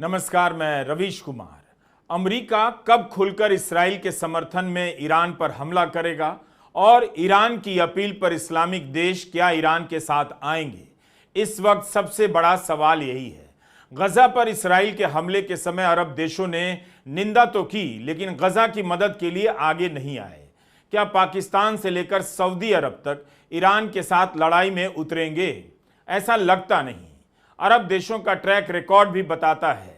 नमस्कार, मैं रवीश कुमार। अमेरिका कब खुलकर इस्राएल के समर्थन में ईरान पर हमला करेगा और ईरान की अपील पर इस्लामिक देश क्या ईरान के साथ आएंगे? इस वक्त सबसे बड़ा सवाल यही है। गजा पर इस्राएल के हमले के समय अरब देशों ने निंदा तो की, लेकिन गजा की मदद के लिए आगे नहीं आए। क्या पाकिस्तान से लेकर सऊदी अरब तक ईरान के साथ लड़ाई में उतरेंगे? ऐसा लगता नहीं। अरब देशों का ट्रैक रिकॉर्ड भी बताता है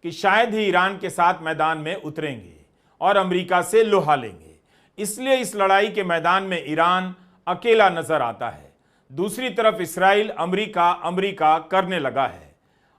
कि शायद ही ईरान के साथ मैदान में उतरेंगे और अमेरिका से लोहा लेंगे। इसलिए इस लड़ाई के मैदान में ईरान अकेला नजर आता है। दूसरी तरफ इस्राएल अमेरिका करने लगा है।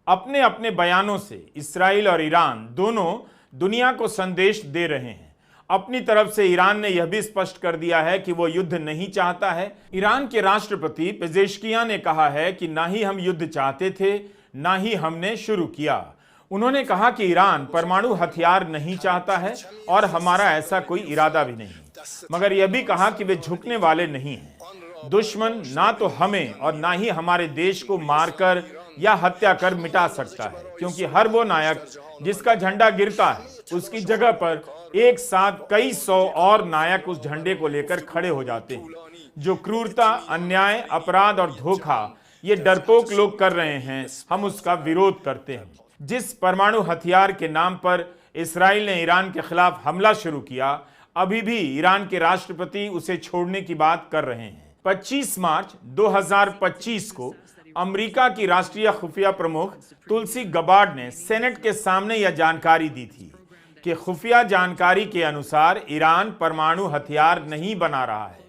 अपने अपने बयानों से इस्राएल और ईरान दोनों दुनिया को संदेश दे रहे हैं। अपनी तरफ से ईरान ने यह भी स्पष्ट कर दिया है कि वो युद्ध नहीं चाहता है। ईरान के राष्ट्रपति पेजेश्कियान ने कहा है कि ना ही हम युद्ध चाहते थे, ना ही हमने शुरू किया। उन्होंने कहा कि ईरान परमाणु हथियार नहीं चाहता है और हमारा ऐसा कोई इरादा भी नहीं, मगर यह भी कहा कि वे झुकने वाले नहीं हैं। दुश्मन ना तो हमें और ना ही हमारे देश को मारकर या हत्या कर मिटा सकता है, क्योंकि हर वो नायक जिसका झंडा गिरता है उसकी जगह पर एक साथ कई सौ और नायक उस झंडे को लेकर खड़े हो जाते हैं। जो क्रूरता, अन्याय, अपराध और धोखा ये डरपोक लोग कर रहे हैं, हम उसका विरोध करते हैं। जिस परमाणु हथियार के नाम पर इस्राएल ने ईरान के खिलाफ हमला शुरू किया, अभी भी ईरान के राष्ट्रपति उसे छोड़ने की बात कर रहे हैं। 25 मार्च 2025 को अमेरिका की राष्ट्रीय खुफिया प्रमुख तुलसी गबार्ड ने सेनेट के सामने यह जानकारी दी थी कि खुफिया जानकारी के अनुसार ईरान परमाणु हथियार नहीं बना रहा है।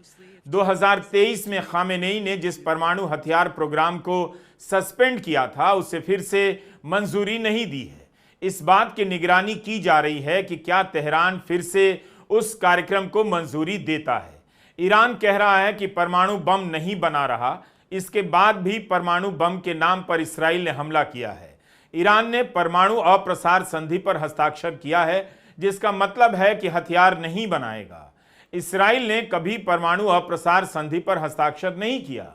2023 में खामेनेई ने जिस परमाणु हथियार प्रोग्राम को सस्पेंड किया था, उसे फिर से मंजूरी नहीं दी है। इस बात की निगरानी की जा रही है कि क्या तेहरान फिर से उस कार्यक्रम को मंजूरी देता है। ईरान कह रहा है कि परमाणु बम नहीं बना रहा, इसके बाद भी परमाणु बम के नाम पर इस्राएल ने हमला किया है। ईरान ने परमाणु अप्रसार संधि पर हस्ताक्षर किया है, जिसका मतलब है कि हथियार नहीं बनाएगा। इस्राएल ने कभी परमाणु अप्रसार संधि पर हस्ताक्षर नहीं किया,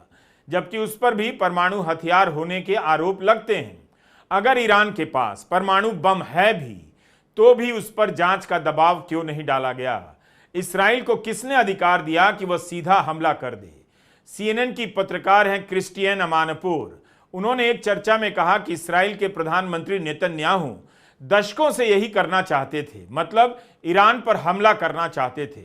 जबकि उस पर भी परमाणु हथियार होने के आरोप लगते हैं। अगर ईरान के पास परमाणु बम है भी, तो भी उस पर जांच का दबाव क्यों नहीं डाला गया? इस्राएल को किसने अधिकार दिया कि वह सीधा हमला कर दे? CNN की पत्रकार हैं क्रिस्टियन अमानपोर। उन्होंने एक चर्चा में कहा कि इस्राएल के प्रधानमंत्री नेतन्याहू दशकों से यही करना चाहते थे, मतलब ईरान पर हमला करना चाहते थे।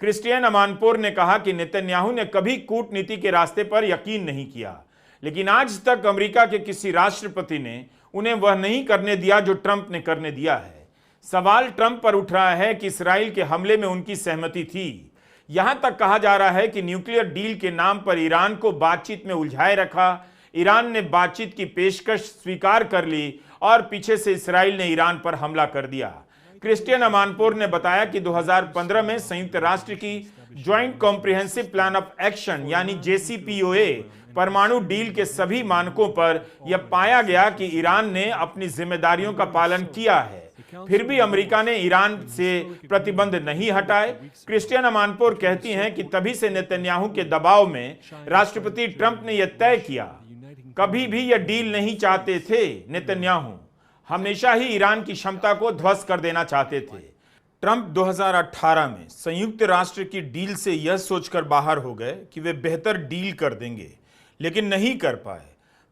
क्रिस्टियन अमानपोर ने कहा कि नेतन्याहू ने कभी कूटनीति के रास्ते पर यकीन नहीं किया, लेकिन आज तक अमेरिका के किसी राष्ट्रपति ने उन्हें वह नहीं करने दिया जो ट्रंप ने करने दिया है। सवाल ट्रंप पर उठ रहा है कि इस्राएल के हमले में उनकी सहमति थी। यहां तक कहा जा रहा है कि न्यूक्लियर डील के नाम पर ईरान को बातचीत में उलझाए रखा। ईरान ने बातचीत की पेशकश स्वीकार कर ली और पीछे से इस्राएल ने ईरान पर हमला कर दिया। क्रिस्टियन अमानपोर ने बताया कि 2015 में संयुक्त राष्ट्र की joint comprehensive plan of action यानी JCPOA परमाणु डील के सभी मानकों पर यह पाया गया कि ईरान ने अपनी जिम्मेदारियों का पालन किया है, फिर भी अमेरिका ने ईरान से प्रतिबंध नहीं हटाए। क्रिस्टियन अमानपोर कहती हैं कि तभी से नेतन्याहू के दबाव में राष्ट्रपति ट्रंप ने यह तय किया। कभी भी यह डील नहीं चाहते थे। नेतन्याहू हमेशा ही ईरान की क्षमता को ध्वस्त कर देना चाहते थे। ट्रंप 2018 में संयुक्त राष्ट्र की डील से यह सोचकर बाहर हो गए कि वे बेहतर डील कर देंगे, लेकिन नहीं कर पाए।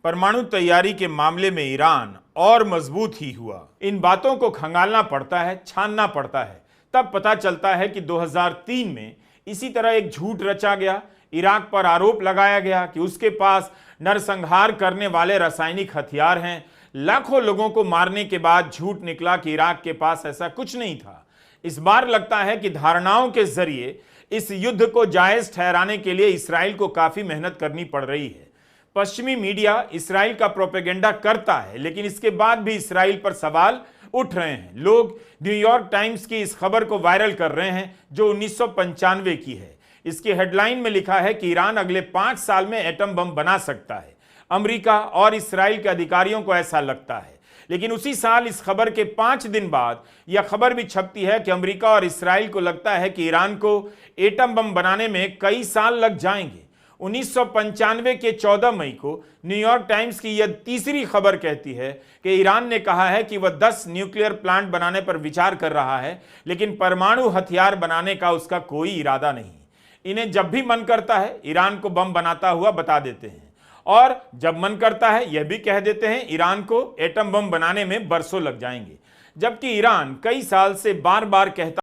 परमाणु तैयारी के मामले में ईरान और मजबूत ही हुआ। इन बातों को खंगालना पड़ता है, छानना पड़ता है, तब पता चलता है कि 2003 में इसी तरह एक झूठ रचा गया। इराक पर आरोप लगाया गया कि उसके पास नरसंहार करने वाले रासायनिक हथियार हैं। लाखों लोगों को मारने के बाद झूठ निकला कि इराक के पास ऐसा कुछ नहीं था। इस बार लगता है कि धारणाओं के जरिए इस युद्ध को जायज ठहराने के लिए इस्राएल को काफी मेहनत करनी पड़ रही है। पश्चिमी मीडिया इस्राएल का प्रोपेगेंडा करता है, लेकिन इसके बाद भी इस्राएल पर सवाल उठ रहे हैं। लोग न्यूयॉर्क टाइम्स की इस खबर को वायरल कर रहे हैं जो 1995 की है। इसकी हेडलाइन में लिखा है कि ईरान अगले 5 साल में एटम बम बना सकता है। अमेरिका और इस्राएल के अधिकारियों को ऐसा लगता है, लेकिन उसी साल इस खबर के 5 दिन बाद यह खबर भी छपती है कि अमेरिका और इस्राएल को लगता है कि ईरान को एटम बम बनाने में कई साल लग जाएंगे। 1995 के 14 मई को न्यूयॉर्क टाइम्स की यह तीसरी खबर कहती है कि ईरान ने कहा है कि वह 10 न्यूक्लियर प्लांट बनाने पर विचार कर रहा है, लेकिन परमाणु हथियार बनाने का उसका कोई इरादा नहीं। इन्हें जब भी मन करता है ईरान को बम बनाता हुआ बता देते हैं, और जब मन करता है यह भी कह देते हैं ईरान को एटम बम बनाने में बरसों लग जाएंगे, जबकि ईरान कई साल से बार बार कहता